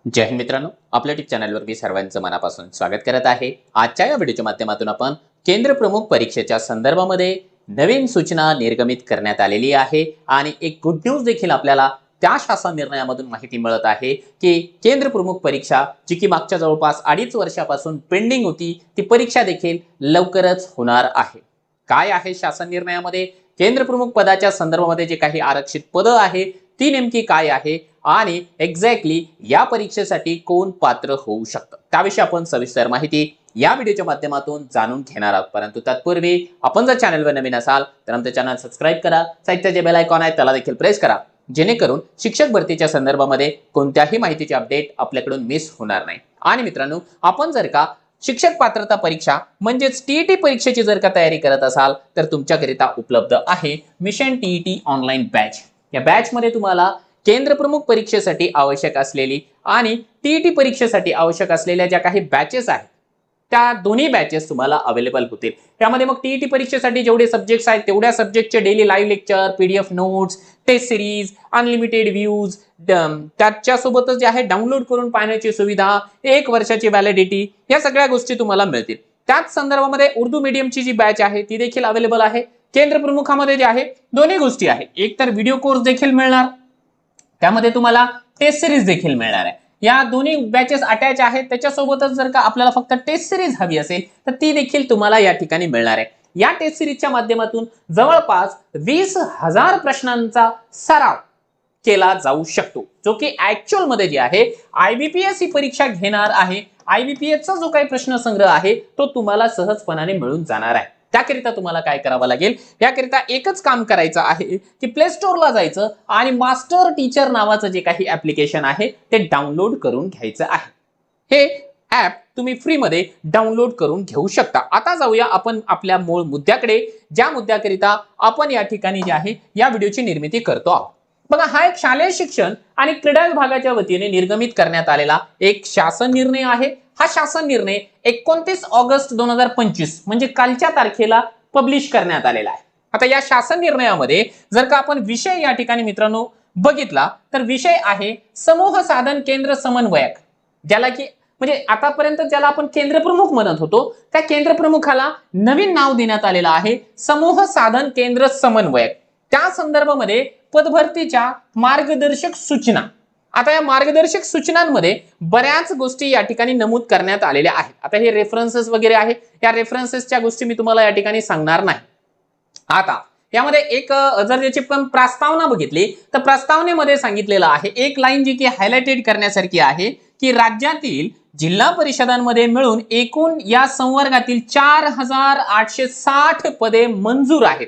जय हिंद मित्रांनो, आपल्या यूट्यूब चॅनलवर मी सर्वांचं मनापासून स्वागत करत आहे। आजच्या या व्हिडिओच्या माध्यमातून आपण केंद्र प्रमुख परीक्षेच्या संदर्भामध्ये नवीन सूचना निर्गमित करण्यात आलेली आहे आणि एक गुड न्यूज देखील आपल्याला त्या शासन निर्णयामधून माहिती मिळत आहे की केंद्र प्रमुख परीक्षा जी की मागच्या जवळपास 2.5 वर्षापासून पेंडिंग होती, ती परीक्षा देखील लवकरच होणार आहे। काय आहे शासन निर्णयामध्ये केंद्र प्रमुख पदाच्या संदर्भामध्ये जे काही आरक्षित पद आहे ती नेमकी काय आहे आणि एक्झॅक्टली या परीक्षेसाठी कोण पात्र होऊ शकतं, त्याविषयी आपण सविस्तर माहिती या व्हिडिओच्या माध्यमातून जाणून घेणार आहोत। परंतु तत्पूर्वी आपण जर चॅनलवर नवीन असाल तर आमचं चॅनल सबस्क्राइब करा, साईडचे जे बेल आयकॉन आहे त्याला देखील प्रेस करा, जेणेकरून शिक्षक भरतीच्या संदर्भामध्ये कोणत्याही माहितीची अपडेट आपल्याकडून मिस होणार नाही। आणि मित्रांनो, आपण जर का शिक्षक पात्रता परीक्षा म्हणजेच टीईटी परीक्षेची जर का तयारी करत असाल तर तुमच्याकरिता उपलब्ध आहे मिशन टीईटी ऑनलाईन बॅच। या बॅच मध्ये तुम्हाला केंद्र प्रमुख परीक्षेसाठी आवश्यक असलेली आणि टीईटी परीक्षेसाठी आवश्यक असलेल्या ज्या काही बॅचेस आहेत त्या दोन्ही बॅचेस तुम्हाला अवेलेबल होतील। त्यामध्ये मग टीईटी परीक्षेसाठी जेवढे सब्जेक्ट्स आहेत तेवढ्या सब्जेक्टचे daily live lecture, PDF notes, test series, unlimited views, त्याच्यासोबतच जे आहे डाउनलोड करून पाहण्याची सुविधा, 1 वर्षाची व्हॅलिडिटी, या सगळ्या गोष्टी तुम्हाला मिळतील। त्याच संदर्भामध्ये उर्दू मीडियमची जी बॅच आहे ती देखील अवेलेबल आहे। केंद्र प्रमुखामध्ये जे आहे दोन्ही गोष्टी आहेत, एक तर व्हिडिओ कोर्स देखील मिळणार, त्यामध्ये तुम्हाला टेस्ट सिरीज देखील मिळणार आहे। या दोन्ही बॅचेस अटॅच आहेत। त्याच्यासोबतच जर का आपल्याला फक्त टेस्ट सिरीज हवी असेल तर ती देखील तुम्हाला या ठिकाणी मिळणार आहे। या टेस्ट सिरीजच्या माध्यमातून जवळपास 20,000 प्रश्नांचा सराव केला जाऊ शकतो, जो की ऍक्च्युअल मध्ये जे आहे आयबीपीएस ही परीक्षा घेणार आहे। आयबीपीएस चा जो काही प्रश्न संग्रह आहे तो तुम्हाला सहजपणाने मिळून जाणार आहे। त्याकरिता तुम्हाला काय करावं लागेल, याकरिता एकच काम करायचं आहे की प्ले स्टोअरला जायचं आणि मास्टर टीचर नावाचं जे काही ऍप्लिकेशन आहे ते डाउनलोड करून घ्यायचं आहे। हे ऍप तुम्ही फ्री मध्ये डाउनलोड करून घेऊ शकता। आता जाऊया आपण आपल्या मूळ मुद्द्याकडे, ज्या मुद्द्याकरिता आपण या ठिकाणी जे आहे या व्हिडिओची निर्मिती करतो आहोत। बघा, हा एक शालेय शिक्षण आणि क्रीडा विभागाच्या वतीने निर्गमित करण्यात आलेला एक शासन निर्णय आहे। हा शासन निर्णय 29 ऑगस्ट 2025 म्हणजे कालच्या तारखेला पब्लिश करण्यात आलेला आहे। आता या शासन निर्णयामध्ये जर का आपण विषय या ठिकाणी मित्रांनो बघितला तर विषय आहे समूह साधन केंद्र समन्वयक, ज्याला की म्हणजे आतापर्यंत ज्याला आपण केंद्र प्रमुख म्हणत होतो त्या केंद्र प्रमुखाला नवीन नाव देण्यात आलेलं आहे समूह साधन केंद्र समन्वयक। त्या संदर्भामध्ये पदभरतीच्या मार्गदर्शक सूचना, आता या मार्गदर्शक सूचनांमध्ये बऱ्याच गोष्टी या ठिकाणी नमूद करण्यात आलेल्या आहेत। आता हे रेफरन्सेस वगैरे आहे, या रेफरन्सेसच्या गोष्टी मी तुम्हाला या ठिकाणी सांगणार नाही। आता यामध्ये एक जर याची पण प्रस्तावना बघितली तर प्रस्तावनेमध्ये सांगितलेलं आहे, एक लाईन जी की हायलाइटेड करण्यासारखी आहे की राज्यातील जिल्हा परिषदांमध्ये मिळून एकूण या संवर्गातील 4,860 पदे मंजूर आहेत।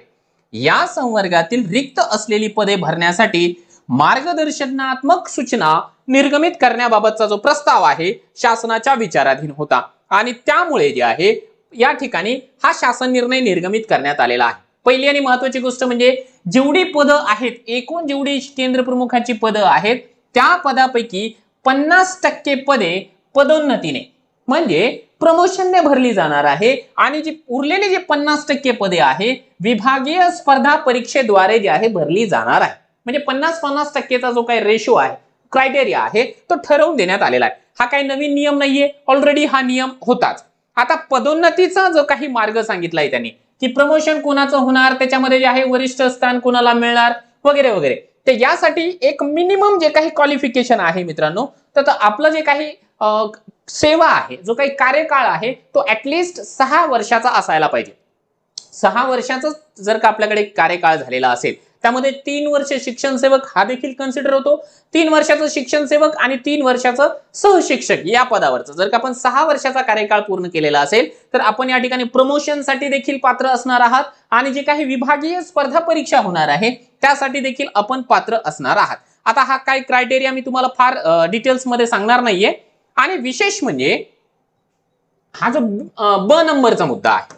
या संवर्गातील रिक्त असलेली पदे भरण्यासाठी मार्गदर्शनात्मक सूचना निर्गमित करण्याबाबतचा जो प्रस्ताव आहे शासनाच्या विचाराधीन होता आणि त्यामुळे जे आहे या ठिकाणी हा शासन निर्णय निर्गमित करण्यात आलेला आहे। पहिली आणि महत्त्वाची गोष्ट म्हणजे जेवढी पदं आहेत, एकूण जेवढी केंद्र प्रमुखाची पदं आहेत त्या पदापैकी 50% पदे पदोन्नतीने म्हणजे प्रमोशनने भरली जाणार आहे आणि जी उरलेली जी 50% पदे आहे विभागीय स्पर्धा परीक्षेद्वारे जे आहे भरली जाणार आहे। म्हणजे 50-50% जो काही रेशो आहे, क्रायटेरिया आहे तो ठरवून देण्यात आलेला आहे। हा काही नवीन नियम नाहीये, ऑलरेडी हा नियम होताच। आता पदोन्नतीचा जो काही मार्ग सांगितलाय त्यांनी की प्रमोशन कोणाचं होणार, त्याच्यामध्ये जे आहे वरिष्ठ स्थान कोणाला मिळणार वगैरे वगैरे, तर यासाठी एक मिनिमम जे काही क्वालिफिकेशन आहे मित्रांनो, तर आपलं जे काही सेवा आहे, जो काही कार्यकाळ आहे तो ऍटलिस्ट 6 वर्षाचा असायला पाहिजे। 6 वर्षाचा जर का आपल्याकडे कार्यकाळ झालेला असेल त्यामध्ये 3 वर्ष शिक्षण सेवक हा देखील कन्सिडर होतो, 3 वर्षाचं शिक्षण सेवक आणि 3 वर्षाचं सहशिक्षक या पदावरचं जर का आपण 6 वर्षाचा कार्यकाळ पूर्ण केलेला असेल तर आपण या ठिकाणी प्रमोशनसाठी देखील पात्र असणार आहात आणि जे काही विभागीय स्पर्धा परीक्षा होणार आहे त्यासाठी देखील आपण पात्र असणार आहात। आता हा काय क्रायटेरिया मी तुम्हाला फार डिटेल्स मध्ये सांगणार नाहीये। आणि विशेष म्हणजे हा जो ब नंबरचा मुद्दा आहे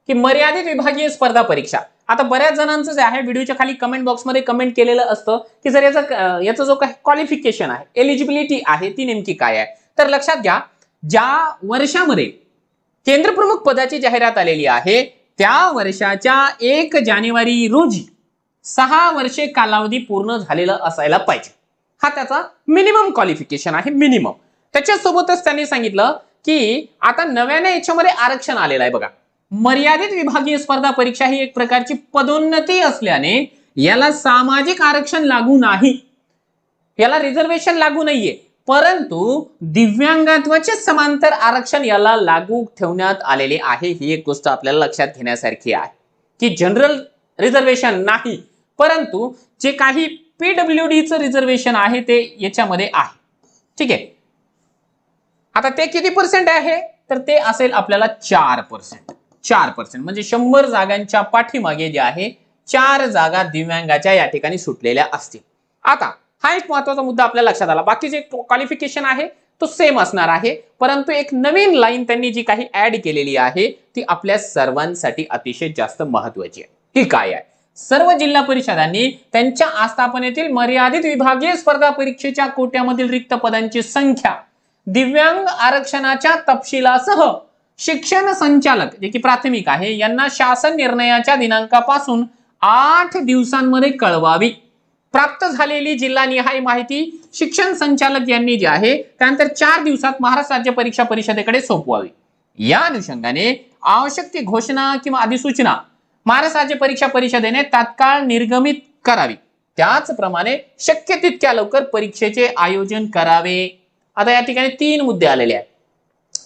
की मर्यादित विभागीय स्पर्धा परीक्षा। आता बऱ्याच जणांचं जे आहे व्हिडिओच्या खाली कमेंट बॉक्समध्ये कमेंट केलेलं असतं की जर याचा जो काही क्वालिफिकेशन आहे, एलिजिबिलिटी आहे ती नेमकी काय आहे, तर लक्षात घ्या ज्या वर्षामध्ये केंद्र प्रमुख पदाची जाहिरात आलेली आहे त्या वर्षाच्या 1 जानेवारी रोजी 6 वर्षे कालावधी पूर्ण झालेला असायला पाहिजे। हा त्याचा मिनिमम क्वालिफिकेशन आहे, मिनिमम. त्याच्यासोबतच त्यांनी सांगितलं की आता नव्याने याच्यामध्ये आरक्षण आलेलं आहे बघा. मर्यादित विभागीय स्पर्धा परीक्षा ही एक प्रकारची पदोन्नती असल्याने याला सामाजिक आरक्षण लागू नाही, याला रिझर्वेशन लागू नाहीये, परंतु दिव्यांगत्वाचे समांतर आरक्षण याला लागू ठेवण्यात आलेले आहे. ही एक गोष्ट आपल्याला लक्षात घेण्यासारखी आहे की जनरल रिझर्वेशन नाही, परंतु जे काही पीडब्ल्यूडीचं रिझर्वेशन आहे ते याच्यामध्ये आहे. ठीक आहे. आता ते किती पर्सेंट आहे, तर ते असेल आपल्याला 4%. 4% म्हणजे 100 जागांच्या पाठीमागे जे आहे 4 जागा दिव्यांगाच्या या ठिकाणी सुटलेल्या असतील. आता हा एक महत्वाचा मुद्दा आपल्या लक्षात आला. बाकी जे क्वालिफिकेशन आहे तो सेम असणार आहे, परंतु एक नवीन लाईन त्यांनी जी काही ऍड केलेली आहे ती आपल्या सर्वांसाठी अतिशय जास्त महत्वाची आहे. ती काय आहे? सर्व जिल्हा परिषदांनी त्यांच्या आस्थापनेतील मर्यादित विभागीय स्पर्धा परीक्षेच्या कोट्यामधील रिक्त पदांची संख्या दिव्यांग आरक्षणाच्या तपशिलासह शिक्षण संचालक जे की प्राथमिक आहे यांना शासन निर्णयाच्या दिनांकापासून 8 दिवसांमध्ये कळवावी. प्राप्त झालेली जिल्हानिहाय माहिती शिक्षण संचालक यांनी जी आहे त्यानंतर 4 दिवसात महाराष्ट्र राज्य परीक्षा परिषदेकडे सोपवावी. या अनुषंगाने आवश्यक ती घोषणा किंवा अधिसूचना महाराष्ट्र राज्य परीक्षा परिषदेने तात्काळ निर्गमित करावी. त्याचप्रमाणे शक्य तितक्या लवकर परीक्षेचे आयोजन करावे. आता या ठिकाणी 3 मुद्दे आलेले आहेत.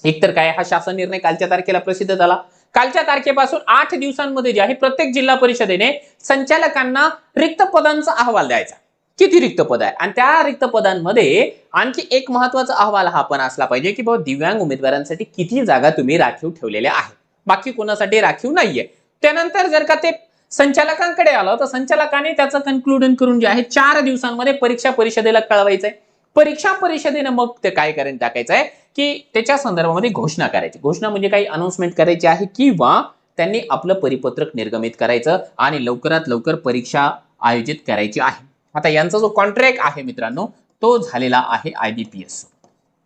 एक तर काय, हा शासन निर्णय कालच्या तारखेला प्रसिद्ध झाला. कालच्या तारखेपासून 8 दिवसांमध्ये जे आहे प्रत्येक जिल्हा परिषदेने संचालकांना रिक्त पदांचा अहवाल द्यायचा. किती रिक्त पद आहे आणि त्या रिक्त पदांमध्ये आणखी एक महत्वाचा अहवाल हा पण असला पाहिजे की बाबा दिव्यांग उमेदवारांसाठी किती जागा तुम्ही राखीव ठेवलेल्या आहेत, बाकी कोणासाठी राखीव नाहीये. त्यानंतर जर का ते संचालकांकडे आलं तर संचालकाने त्याचं कन्क्लुडन करून जे आहे 4 दिवसांमध्ये परीक्षा परिषदेला कळवायचंय. परीक्षा परिषदेने मग ते काय करून टाकायचं आहे की त्याच्या संदर्भामध्ये घोषणा करायची. घोषणा म्हणजे काही अनाउन्समेंट करायची आहे किंवा त्यांनी आपलं परिपत्रक निर्गमित करायचं आणि लवकरात लवकर परीक्षा आयोजित करायची आहे. आता यांचा जो कॉन्ट्रॅक्ट आहे मित्रांनो तो झालेला आहे IBPS.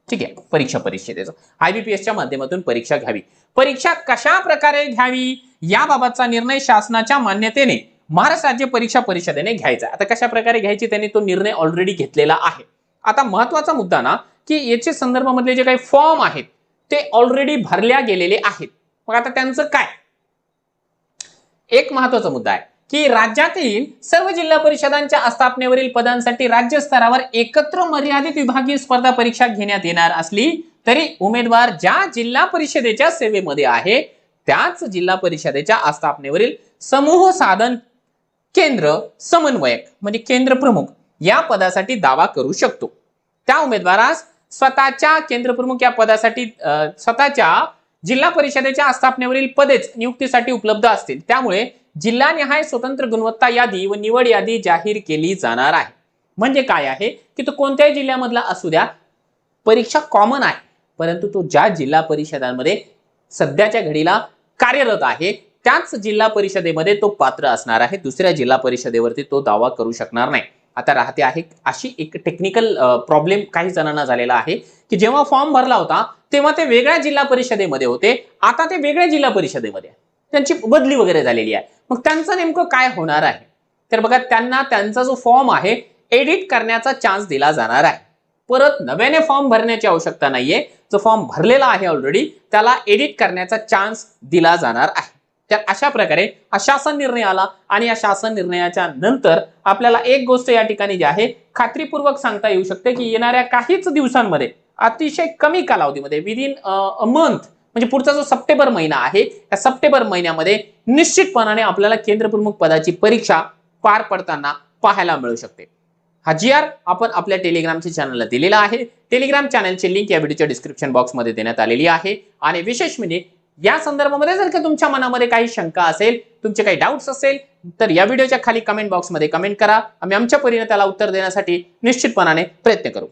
ठीक आहे, परीक्षा परिषदेचा IBPSच्या माध्यमातून परीक्षा घ्यावी. परीक्षा कशा प्रकारे घ्यावी याबाबतचा निर्णय शासनाच्या मान्यतेने महाराष्ट्र राज्य परीक्षा परिषदेने घ्यायचा. आता कशा प्रकारे घ्यायची त्यांनी तो निर्णय ऑलरेडी घेतलेला आहे. आता महत्वाचा मुद्दा ना की याच्या संदर्भामधले जे काही फॉर्म आहेत ते ऑलरेडी भरल्या गेलेले आहेत. मग आता त्यांचं काय, एक महत्वाचा मुद्दा आहे की राज्यातील सर्व जिल्हा परिषदांच्या आस्थापनेवरील पदांसाठी राज्य स्तरावर एकत्र मर्यादित विभागीय स्पर्धा परीक्षा घेण्यात येणार असली तरी उमेदवार ज्या जिल्हा परिषदेच्या सेवेमध्ये आहे त्याच जिल्हा परिषदेच्या आस्थापनेवरील समूह साधन केंद्र समन्वयक म्हणजे केंद्र प्रमुख या पदासाठी दावा करू शकतो. त्या उमेदवारास स्वतःच्या केंद्र प्रमुख या पदासाठी स्वतःच्या जिल्हा परिषदेच्या आस्थापनेवरील पदेच नियुक्तीसाठी उपलब्ध असतील. त्यामुळे जिल्हानिहाय स्वतंत्र गुणवत्ता यादी व निवड यादी जाहीर केली जाणार आहे. म्हणजे काय आहे की तो कोणत्याही जिल्ह्यामधला असू द्या, परीक्षा कॉमन आहे, परंतु तो ज्या जिल्हा परिषदांमध्ये सध्याच्या घडीला कार्यरत आहे त्याच जिल्हा परिषदेमध्ये तो पात्र असणार आहे. दुसऱ्या जिल्हा परिषदेवरती तो दावा करू शकणार नाही. आता राहते आहे अशी एक टेक्निकल प्रॉब्लेम काही जणांना झालेला आहे की जेव्हा फॉर्म भरला होता तेव्हा ते वेगळ्या जिल्हा परिषदेमध्ये होते, आता ते वेगळ्या जिल्हा परिषदेमध्ये, त्यांची बदली वगैरे झालेली आहे. मग त्यांचं नेमकं काय होणार आहे, तर बघा त्यांना त्यांचा जो फॉर्म आहे एडिट करण्याचा चान्स दिला जाणार आहे. परत नव्याने फॉर्म भरण्याची आवश्यकता नाहीये. जो फॉर्म भरलेला आहे ऑलरेडी त्याला एडिट करण्याचा चान्स दिला जाणार आहे. तर अशा प्रकारे हा शासन निर्णय आला आणि या शासन निर्णयाच्या नंतर आपल्याला एक गोष्ट या ठिकाणी जी आहे खात्रीपूर्वक सांगता येऊ शकते की येणाऱ्या काहीच दिवसांमध्ये अतिशय कमी कालावधीमध्ये विदिन अ मंथ म्हणजे पुढचा जो सप्टेंबर महिना आहे त्या सप्टेंबर महिन्यामध्ये निश्चितपणाने आपल्याला केंद्र प्रमुख पदाची परीक्षा पार पडताना पाहायला मिळू शकते. हा GR आपण आपल्या टेलिग्रामच्या चॅनलला दिलेला आहे. टेलिग्राम चॅनलची लिंक या व्हिडिओच्या डिस्क्रिप्शन बॉक्समध्ये देण्यात आलेली आहे. आणि विशेष म्हणजे या संदर्भामध्ये जर का तुमच्या मनामध्ये काही शंका असेल, तुमचे काही डाऊट्स असेल तर या व्हिडिओच्या खाली कमेंट बॉक्समध्ये कमेंट करा. आम्ही आमच्या परीने त्याला उत्तर देण्यासाठी निश्चितपणाने प्रयत्न करू.